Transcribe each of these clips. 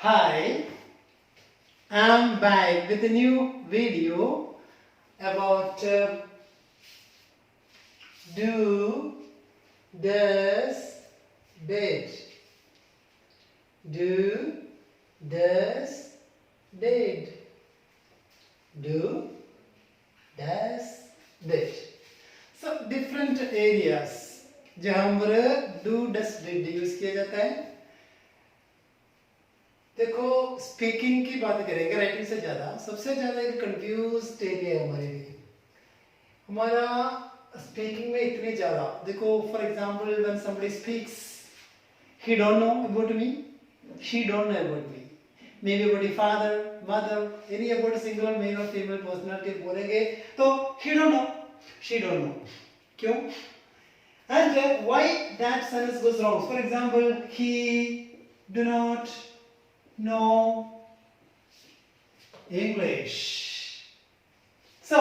Hi, I'm back with a new video about do, does, did. Do, does, did. Do, does, did. So different areas जहाँ पर do, does, did use किया जाता है. देखो speaking की बात करेंगे राइटिंग से ज्यादा. सबसे ज्यादा एक कंफ्यूज्ड एरिया है हमारे लिए. हमारा स्पीकिंग में इतने ज्यादा देखो for example when somebody speaks he don't know about me, she don't know about me, may be about father mother any about singular male और फीमेल पर्सनालिटी बोलेंगे तो he don't know, she don't know. क्यों? And why that sentence goes wrong. For example he do not know English. So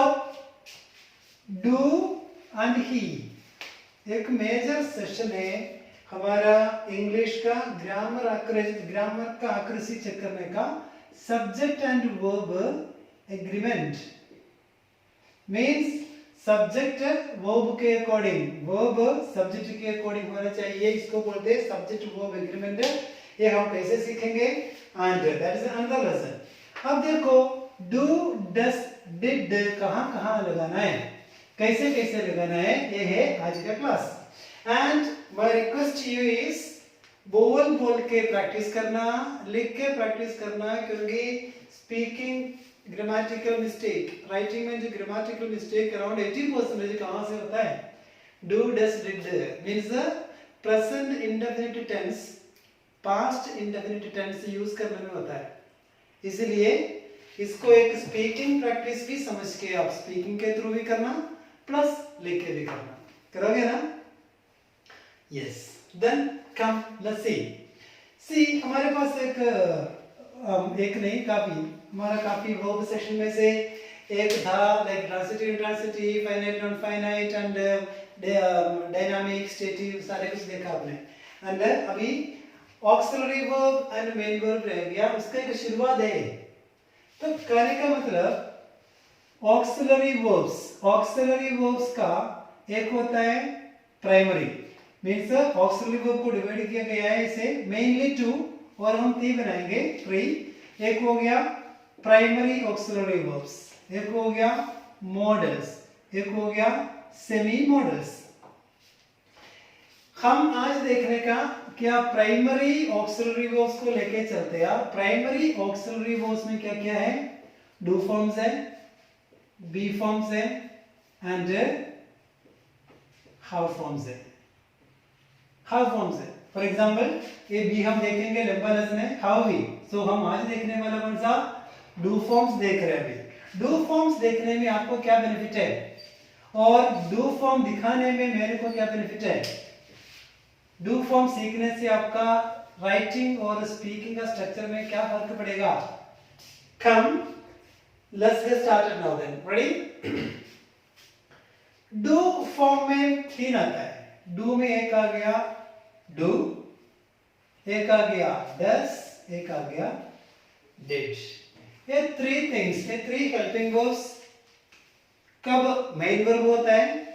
do and he एक major session है हमारा English का grammar का आकृति चेक करने का. Subject and verb agreement means subject verb के अकॉर्डिंग, वर्ब सब्जेक्ट के अकॉर्डिंग होना चाहिए. इसको बोलते हैं सब्जेक्ट वर्ब एग्रीमेंट. ये हम कैसे सीखेंगे and that is another lesson. अब देखो डू डस डिड कहाँ लगाना है, कैसे कैसे लगाना है, ये है आज का class. And my request you is बोल के प्रैक्टिस करना, लिख के प्रैक्टिस करना, क्योंकि स्पीकिंग ग्रामेटिकल मिस्टेक, राइटिंग में जो ग्रामेटिकल मिस्टेक अराउंड 80% कहाँ से होता है. Do does did means present indefinite tense past indefinite tense use करने में होता है. इसलिए इसको एक स्पीकिंग प्रैक्टिस भी समझ के आप स्पीकिंग के थ्रू भी करना प्लस लिख के भी करना. करोगे ना? Yes. Then come let's see हमारे पास एक नहीं काफी हमारा काफी वर्ब सेक्शन में से एक था like transitive intransitive, finite non finite and dynamic stative, सारे कुछ देखा आपने. एंड अभी auxiliary verb and main verb रह गया. उसका एक शुरुआत है. तो कहने का मतलब ऑक्सिलरी वर्ब्स का एक होता है प्राइमरी मींस ऑक्सिलरी वर्ब को डिवाइड किया गया है इसे मेनली टू और हम तीन बनाएंगे थ्री. एक हो गया प्राइमरी ऑक्सिलरी वर्ब्स, एक हो गया मॉडल्स, एक हो गया सेमी मॉडल्स. हम आज देखने का क्या प्राइमरी ऑक्सिलरी वर्ब्स को लेके चलते हैं. प्राइमरी ऑक्सिलरी वर्ब्स में क्या क्या है? डू फॉर्म्स है, बी फॉर्म्स है एंड हाउ फॉर्म्स है. फॉर एग्जांपल ये बी हम देखेंगे, लंबा लेसन है हाउ वी. सो हम आज देखने वाला कौन सा? डू फॉर्म्स देख रहे हैं. अभी डू फॉर्म्स देखने में आपको क्या बेनिफिट है और डू फॉर्म दिखाने में मेरे को क्या बेनिफिट है. डू फॉर्म सीखने से आपका राइटिंग और स्पीकिंग का स्ट्रक्चर में क्या फर्क पड़ेगा. Come let's get started now then. Ready? Do form में तीन आता है. डू में एक आ गया डू, एक आ गया डस, एक आ गया डिड. ये थ्री थिंग्स, ये थ्री हेल्पिंग वर्ब्स कब मेन वर्ब होता है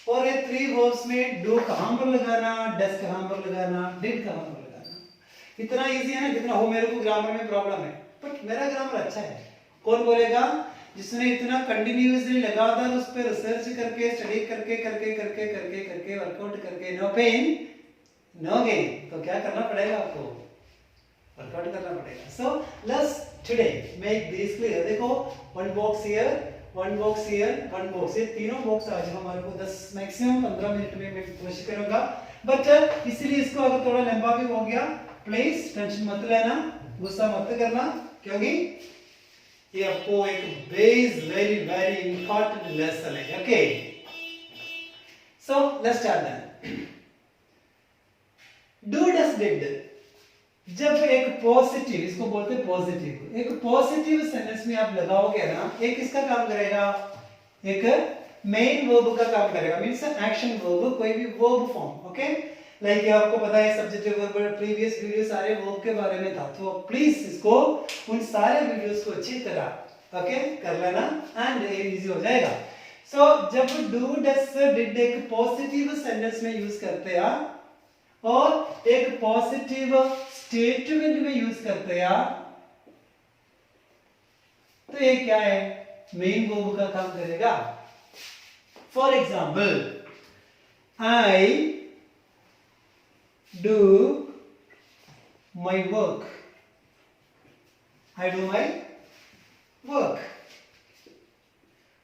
और ये थ्री वर्ब्स में डू कहां पर लगाना, डस कहां पर लगाना, डिड कहां पर लगाना. इतना इजी है ना जितना हो. मेरे को ग्रामर में प्रॉब्लम है बट मेरा ग्रामर अच्छा है. कौन बोलेगा? जिसने इतना कंटिन्यूअसली लगातार उस पर रिसर्च करके स्टडी करके वर्कआउट करके नो पेन नो गेन. तो क्या करना पड़ेगा आपको? वर्कआउट करना पड़ेगा. So let's today make this clear. देखो one box here, one box here, one box. ये तीनों बॉक्स आज हमारे को 10 मैक्सिमम 15 मिनट में मैं कोशिश करूंगा. बट इसलिए इसको अगर थोड़ा लंबा भी हो गया प्लीज टेंशन मत लेना, गुस्सा मत करना, क्योंकि ये आपको एक वेरी वेरी इंपॉर्टेंट लेसन है. Okay so let's start then. Do does did जब एक पॉजिटिव, इसको बोलते हैं पॉजिटिव, एक पॉजिटिव सेंटेंस में आप लगाओगे ना, एक इसका काम करेगा, एक मेन वर्ब का काम करेगा मींस एक्शन वर्ब, कोई भी वर्ब फॉर्म. ओके लाइक आपको पता है सब्जेक्टिव वर्ब प्रीवियस वीडियो सारे वर्ब के बारे में था, तो प्लीज इसको उन सारे वीडियोस को अच्छी तरह ओके कर लेना एंड इजी हो जाएगा। सो जब डू डस डिड एक पॉजिटिव सेंटेंस में यूज करते हैं और एक पॉजिटिव स्टेटमेंट में यूज करते हैं, तो ये क्या है, मेन वर्ब का काम करेगा। For example, I do my work. I do my work.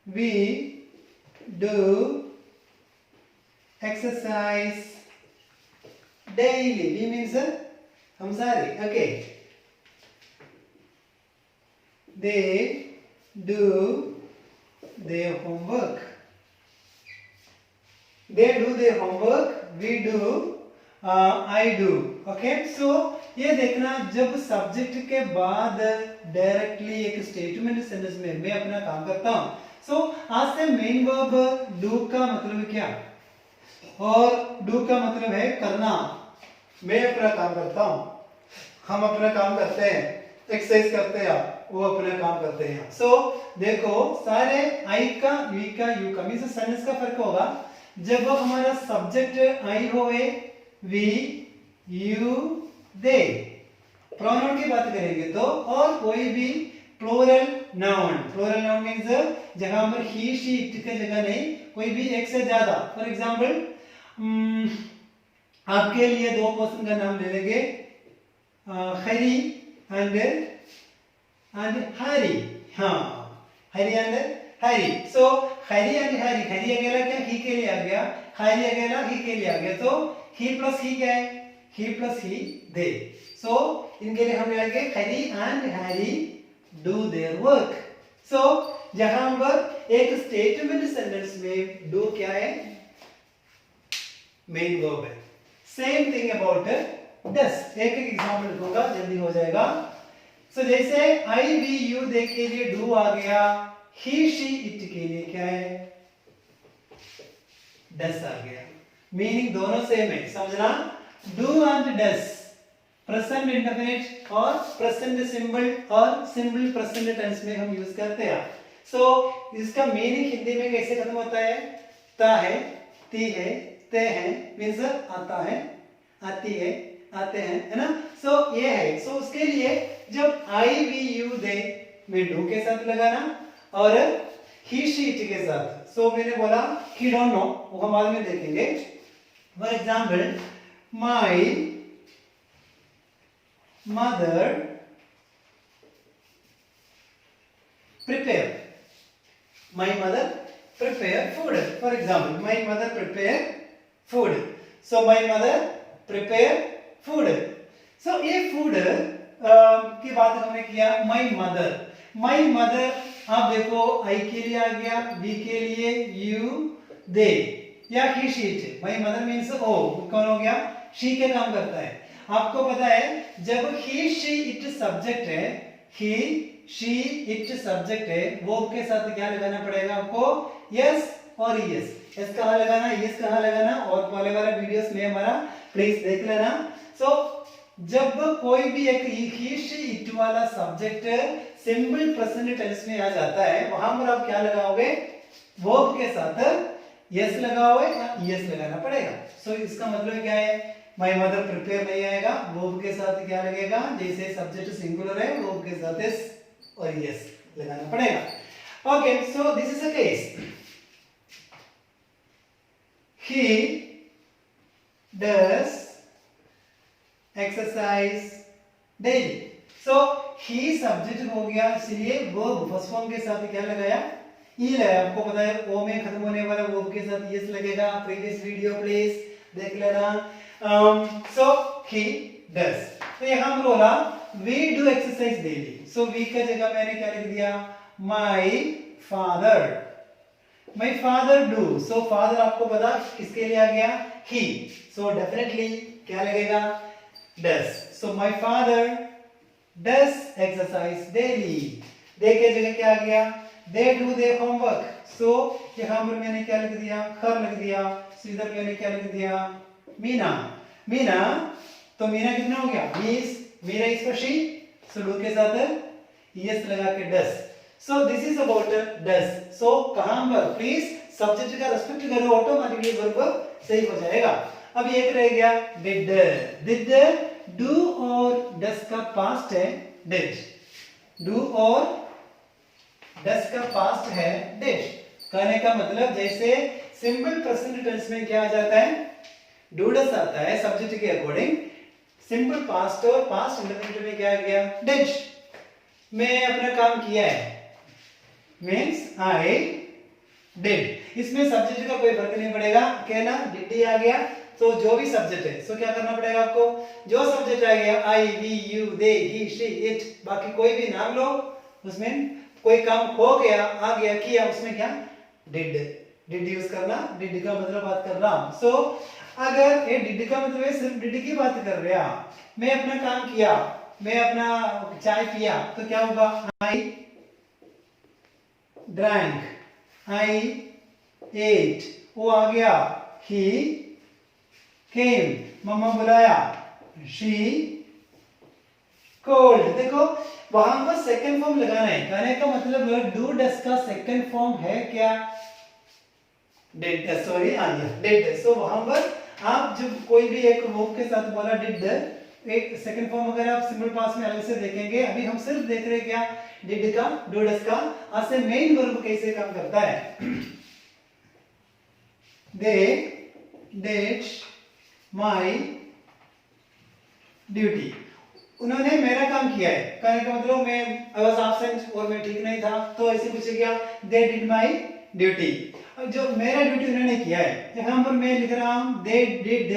We do exercise daily. We means हम सारे, okay. They do their homework. They do their homework. We do I do. Okay, so ये देखना जब subject के बाद directly एक statement sentence में मैं अपना काम करता हूं, सो आज से मेन वर्ब डू का मतलब क्या, और डू का मतलब है करना। मैं अपना काम करता हूं, हम अपना काम करते हैं, एक्सरसाइज करते हैं, वो अपना काम करते हैं। सो देखो सारे आई का, वी का, यू का मींस सेंटेंस का फर्क होगा। जब हमारा सब्जेक्ट आई होए, वी, यू, दे, प्रोनाउन की बात करेंगे तो, और कोई भी प्लूरल नाउन मींस जहां पर ही, शी, इट के जगह नहीं, कोई भी एक से ज्यादा। फॉर एग्जांपल आपके लिए दो पर्सन का नाम ले लेंगे, हरी एंड हरी, हाँ हरी and Hari. So Hari and हरी, हरी अकेला क्या ही के लिए आ गया, हरी अकेला ही के लिए आ गया, तो ही प्लस ही क्या है, ही प्लस ही, दे। सो इनके लिए हम लेंगे Hari and Harry do their work. So जहां पर एक स्टेटमेंट सेंटेंस में डू क्या है, मेन वर्ब है। सेम थिंग अबाउट डस, एक एक एग्जांपल लिखूंगा जल्दी हो जाएगा। सो जैसे आई, वी, यू, दे के लिए डू आ गया, ही, शी, इट के लिए क्या है, डस आ गया। मीनिंग दोनों सेम है, समझना। Do and does present indefinite और प्रेजेंट सिंपल और सिंपल प्रेजेंट टेंस में हम यूज करते हैं। सो इसका मीनिंग हिंदी में कैसे खत्म होता है, ता है, ती है, ते है, मींस आता है, आती है, आते हैं, है ना। सो ये है। सो उसके लिए जब आई, वी, यू, दे में डू के साथ लगाना और ही, शी, इट के साथ। सो मैंने बोला ही डोंट नो, वो हम बाद में देखेंगे। For example, my mother prepare, my mother prepare food. For example, my mother prepare food, so my mother prepare food. So ये फूड की बात हमने किया, माई मदर, आप देखो आई के लिए आ गया, वी के लिए यू, दे या he, she, it. My mother means ओ, कौन हो गया, शी के काम करता है। आपको पता है जब ही, शी, इट सब्जेक्ट है, ही, शी, इट सब्जेक्ट है, वो के साथ क्या लगाना पड़ेगा आपको, यस और यस। यस कहाँ लगाना, यस कहाँ लगाना, और पहले वाला वीडियोस में हमारा प्लीज देख लेना। सो जब कोई भी एक ही, शी, इट वाला सब्जेक्ट सिंपल प्रेजेंट टेंस में आ जाता है, वहां पर आप क्या लगाओगे, वर्ब के साथ यस लगाओगे या यस लगाना पड़ेगा। सो इसका मतलब क्या है, माय मदर प्रिपेयर नहीं आएगा, वर्ब के साथ क्या लगेगा, जैसे सब्जेक्ट सिंगुलर है वर्ब के साथ यस और यस लगाना पड़ेगा। Okay, so this is a case, he does exercise daily। So he subject हो गया, इसलिए वर्ब फर्स्ट फॉर्म के साथ क्या लगाया, ई लगाया। आपको पता है ओ में खत्म होने वाला वर्ब के साथ यस लगेगा, प्रीवियस वीडियो प्लीज देख लेना। सो ही डज, तो यहां हम बोला we do exercise daily. So we का जगह मैंने क्या लिख दिया, my father do. So father आपको पता किसके लिए आ गया, ही, सो डेफिनेटली क्या लगेगा, does. So my father does exercise daily. They के जगह क्या आ गया, they do their homework. So यहां पर मैंने क्या लिख दिया, खर लिख दिया। सो इधर मैंने क्या लिख दिया, मीना। मीना, तो मीना कितना हो गया? Miss, Meera is for she, so do के साथ यस लगा के does. So this is about does. So कहां पर प्लीज सब्जेक्ट का रेस्पेक्ट करो, ऑटोमेटिकली वर्ब सही हो जाएगा। अब एक रह गया डिड। डिड डू और डस का पास्ट है डिड। डू और डस का पास्ट है डिड। कहने का मतलब जैसे सिंपल प्रेजेंट टेंस में क्या आ जाता है? डू डस आता है सब्जेक्ट के अकॉर्डिंग। सिंपल पास्ट और पास्ट इंडेफिनिट में क्या आ गया? डिड। मैं अपना काम किया है मीन्स आई डिड। इसमें सब्जेक्ट का कोई फर्क नहीं पड़ेगा, कहना डिड ही आ गया तो जो भी सब्जेक्ट है सो क्या करना पड़ेगा आपको? जो सब्जेक्ट आ गया I, we, you, they, he, she, it, बाकी कोई भी नाम लो, उसमें कोई काम हो गया, आ गया, किया, उसमें क्या? डिड। डिड यूज करना। डिड का मतलब बात कर रहा हूं। सो अगर ये डिड का मतलब है सिर्फ डिड की बात कर रहे हैं, मैं अपना काम किया, मैं अपना चाय पिया, तो क्या होगा? आई ड्रैंक, आई एट, वो आ गया, ही केम, मम्मा बुलाया, शी कोल्ड। देखो वहां पर सेकंड फॉर्म लगाना है। कहने का मतलब डू डस का सेकंड फॉर्म है क्या? डिड। सॉरी आ गया डिड। सो वहां पर आप जब कोई भी एक वर्ब के साथ बोला डिड, एक सेकंड फॉर्म अगर आप सिंपल पास्ट में अलग से देखेंगे, अभी हम सिर्फ देख रहे हैं क्या? डिड का, डू डस का। आज से मेन वर्ब कैसे काम करता है? They did my duty. उन्होंने मेरा काम किया है। कहने का मतलब मैं आई वाज एब्सेंट और मैं ठीक नहीं था, तो ऐसे पूछ गया दे डिड माय ड्यूटी। अब जो मेरा ड्यूटी उन्होंने किया है, यहां पर मैं लिख रहा हूं दे डिड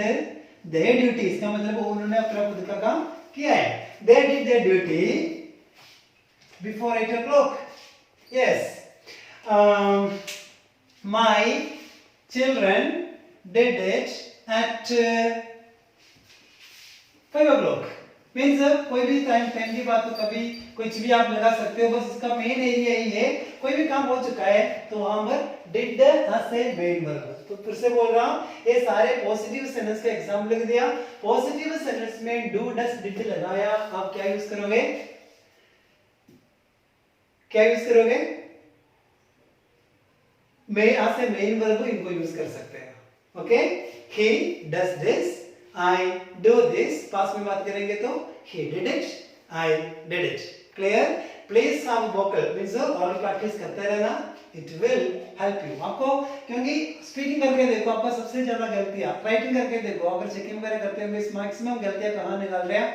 देयर ड्यूटी। इसका मतलब उन्होंने अपना खुद का काम किया है। They did there duty before 8 o'clock. Yes. My children did it at 5 o'clock. Means कोई भी टाइम की बात हो, कभी कुछ भी आप लगा सकते हो, बस इसका मेन एरिया ही है। कोई भी काम हो चुका है तो वहां पर डिड से मेन वर्ब। तो फिर से बोल रहा हूं, ये सारे पॉजिटिव सेंटेंस का एग्जांपल लिख दिया। पॉजिटिव सेंटेंस में डू डस डिड लगाया, आप क्या यूज करोगे? क्या यूज करोगे? मैं आज से मेन वर्ब इनको यूज कर सकते हैं। Okay, he does this, I do this। Past में बात करेंगे तो he did it, I did it। Clear? Please have vocal means oral practice करते रहना, it will help you। आपको क्योंकि स्पीकिंग करके देखो, आपका सबसे ज्यादा गलतियां राइटिंग करके देखो, अगर चेकिंग वगैरह करते हैं इस मैक्सिमम गलतियां कहां निकाल रहे हैं?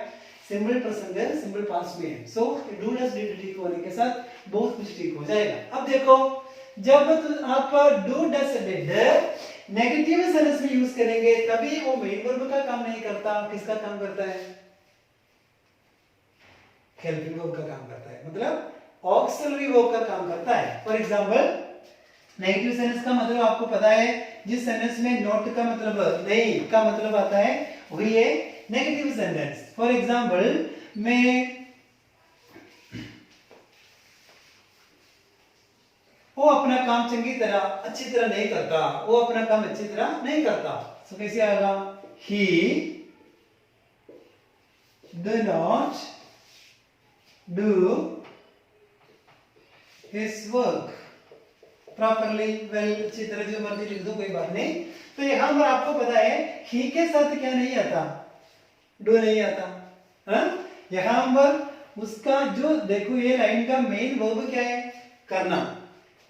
सिंपल प्रेजेंट है, सिंपल पास्ट में है। सो डू डस डिड ठीक होने के साथ बहुत कुछ ठीक हो जाएगा। अब देखो, जब आप do does did negative sense में यूज करेंगे तभी वो मेन वर्ब का काम नहीं करता। किसका काम करता है? हेल्पिंग वर्ब का काम करता है, मतलब ऑक्सिलरी वर्ब का काम करता है। फॉर एग्जांपल नेगेटिव सेंस का मतलब आपको पता है, जिस सेंटेंस में नॉट का मतलब नहीं का मतलब आता है वही है नेगेटिव सेंटेंस। फॉर एग्जांपल मैं वो अपना काम चंगी तरह अच्छी तरह नहीं करता, वो अपना काम अच्छी तरह नहीं करता। सो कैसे आएगा? he do not do his work properly well। अच्छी तरह जो मर्जी लिख दो, कोई बात नहीं। तो यहां पर आपको पता है he के साथ क्या नहीं आता? डू नहीं आता। हाँ, यहां पर उसका जो देखो ये लाइन का मेन वर्ब क्या है? करना।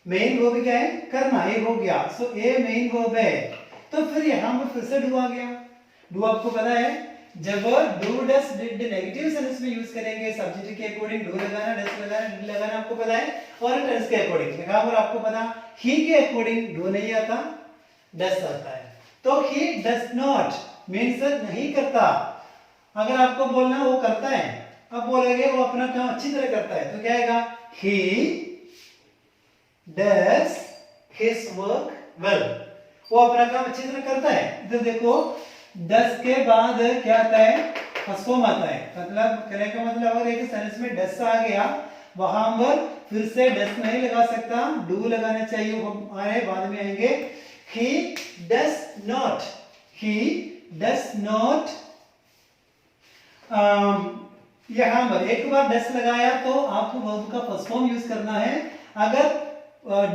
मेन वर्ब क्या है? करना। ये हो गया। सो ये मेन वर्ब है, तो फिर यहां पर फिर से डू आ गया। डू आपको पता है, जब do does did negative sense में यूज करेंगे सब्जेक्ट के अकॉर्डिंग डू लगाना, डस लगाना, डिड लगाना आपको पता है, और टेंस के अकॉर्डिंग। यहां पर आपको पता ही के अकॉर्डिंग डू नहीं आता, डस आता है। तो ही डस नॉट मींस नहीं करता। अगर आपको बोलना वो करता है, अब बोलेंगे वो अपना काम अच्छी तरह करता है, तो क्या आएगा? ही does his work well। वो अपना काम अच्छी तरह करता है। इधर देखो does के बाद क्या आता है? फर्स्ट फॉर्म आता है। मतलब कहने का मतलब अगर एक सेंटेंस में does आ गया, वहां पर फिर से does नहीं लगा सकता, do लगाना चाहिए। हम आए बाद में आएंगे। he does not does not, यहां पर एक बार डस लगाया तो आपको वर्ब का फर्स्ट फॉर्म यूज करना है। अगर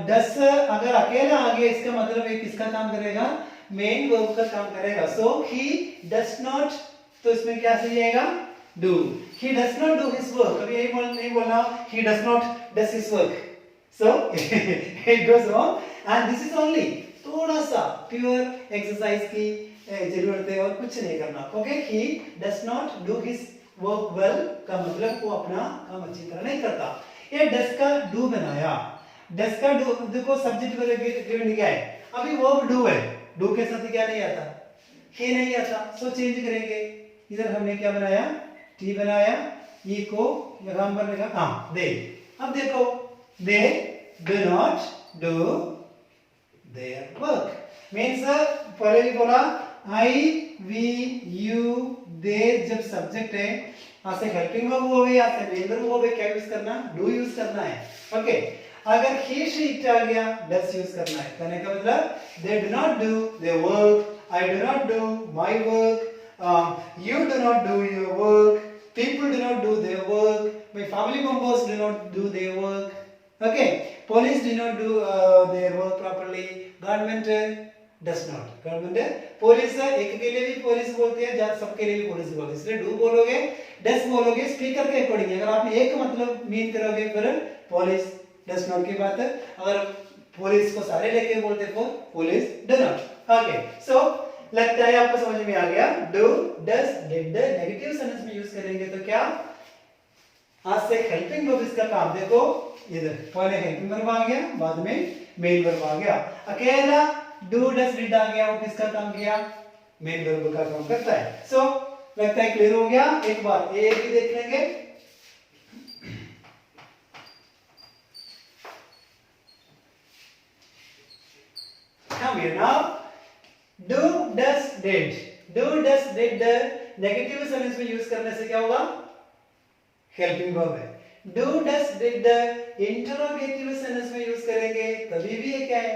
डस अगर अकेला आ गया इसका मतलब ये किसका काम करेगा, मेन वर्ब का काम करेगा। सो ही डस नॉट, तो इसमें क्या सही आएगा, do. He does not do his work, कभी यही नहीं बोलना he does not does his work, so it goes wrong and this is only थोड़ा सा प्योर एक्सरसाइज की जरूरत है और कुछ नहीं करना। Okay, he does not do his work well का मतलब वो अपना काम अच्छी तरह नहीं करता। ये डस का डू बनाया, डस का डू देखो सब्जेक्ट गिवन क्या है, अभी वर्ब डू है, डू के साथ क्या नहीं आता, ही नहीं आता, सो चेंज करेंगे। इधर हमने क्या बनाया, टी बनाया, ई को यहां पर लिखा हां दे। अब देखो they do not do their work means पहले भी बोला आई वी यू दे, जब सब्जेक्ट है यहां से हेल्पिंग वर्ब हो गया, यहां से मेन वर्ब हो गया, क्या यूज करना, डू यूज करना है। ओके, अगर ही शी इट आ गया डस यूज करना है। कहने का मतलब they do not do their work, I do not do my work, you do not do your work, people do not do their work, my family members do not do their work. Okay, police do not do their work properly, government does not, government police एक के लिए भी police बोलते हैं, जब सबके लिए भी police बोलते हैं, इसलिए do बोलोगे does बोलोगे स्पीकर के अकॉर्डिंग। अगर आपने एक मतलब मीन करोगे फिर police does not की बात है, अगर पुलिस को सारे लेके बोलते तो police do not. Okay, so लगता है आपको समझ में आ गया। Do does did negative sentence में यूज करेंगे तो क्या, आज से हेल्पिंग वर्ब इसका काम देखो, इधर पहले हेल्पिंग वर्ब आ गया, बाद में मेन वर्ब आ गया। अकेला डू डस डिड आ गया, वो किसका काम किया, मेन वर्ब का काम करता है। सो लगता है क्लियर हो गया। एक बार एक भी देख लेंगे। Come here now. Do does did, do does did negative sentence में यूज करने से क्या होगा, हेल्पिंग वर्ब है। do does did interrogative sentence में यूज करेंगे तभी भी ये क्या है,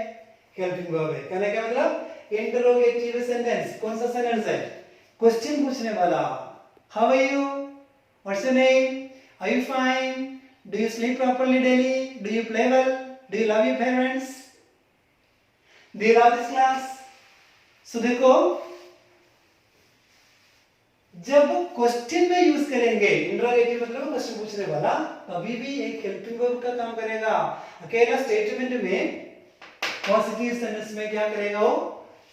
हेल्पिंग वर्ब है। कहने का मतलब इंटरोगेटिव सेंटेंस कौन सा सेंटेंस है, क्वेश्चन पूछने वाला। How are you, what's your name, are you fine, do you sleep properly daily, do you play well, do you love your parents, do you love this class. So देखो जब question में use करेंगे interrogative मतलब question पूछने वाला, तभी भी एक हेल्पिंग वर्ब का काम करेगा। अकेला स्टेटमेंट में पॉजिटिव सेंटेंस में क्या करेगा, वो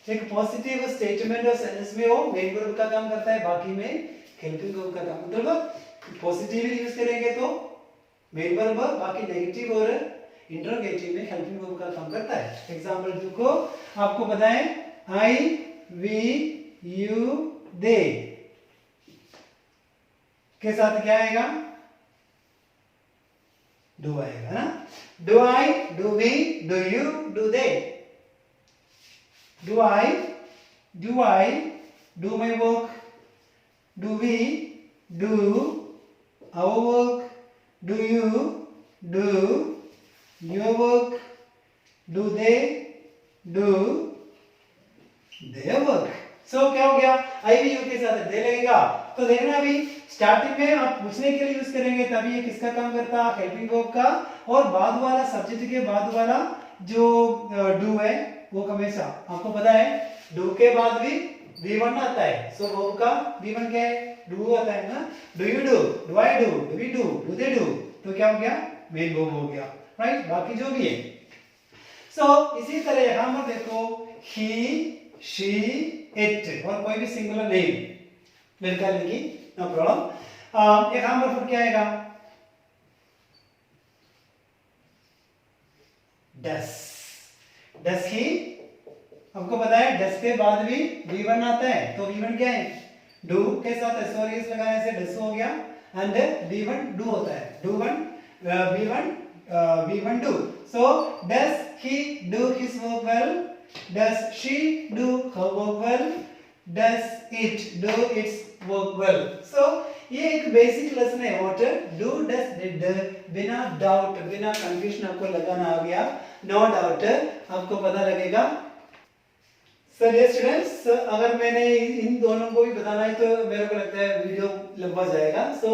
एक पॉजिटिव स्टेटमेंट और सेंटेंस में वो मेन वर्ब का काम करता है, बाकी में हेल्पिंग वर्ब का काम। मतलब पॉजिटिवली यूज करेंगे तो मेन वर्ब, बाकी नेगेटिव और इंटरोगेटिव में हेल्पिंग वर्ब का काम करता है। एग्जांपल देखो, आपको पता है I, we, you, they के साथ क्या आएगा, do आएगा ना। Do I, do we, do you, do they. Do I do my work, do we do our work, do you do your work, do they do their work. So क्या हो गया, आई भी यू के साथ दे लगेगा। तो देखना अभी स्टार्टिंग में आप पूछने के लिए यूज करेंगे तभी ये किसका काम करता है, हेल्पिंग वर्ब का। और बाद वाला सब्जेक्ट के बाद वाला जो डू है वो हमेशा आपको पता है डू के बाद भी V1 आता है। सो वर्ब का V1 क्या है, डू आता है ना। Do you do I do we do they do, तो क्या हो गया, मेन वर्ब हो गया, राइट। बाकी जो भी है। सो इसी तरह यहां पर देखो ही शी इट और कोई भी सिंगुलर नेम लड़का लड़की नो प्रॉब्लम। यहां पर फिर क्या आएगा, डस डस ही, आपको पता है डस के बाद भी V1 आता है, तो V1 क्या है, डू के साथ एसओएस लगाने से डस हो गया एंड V1 डू होता है, do one V1 do. So does he do his work well, does she do her work well, does it do its work well. So ये एक बेसिक लेसन है व्हाट डू डस डिड, बिना doubt बिना confusion आपको लगाना आ गया, no doubt आपको पता लगेगा So dear students, अगर मैंने इन दोनों को भी बताना है तो मेरे को लगता है वीडियो लंबा जाएगा. So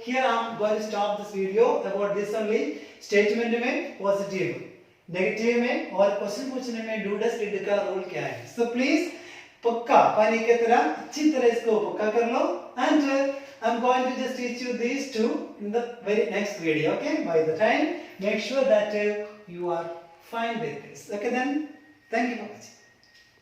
here I'm going to stop this video about this only. Statement में positive, negative में और क्वेश्चन पूछने में do does did का रोल क्या है. So please पक्का पानी की तरह अच्छी तरह इसको पक्का कर लो. And I'm going to just teach you these two in the very next video. Okay? By the time, make sure that you are fine with this. Okay then? Thank you for watching.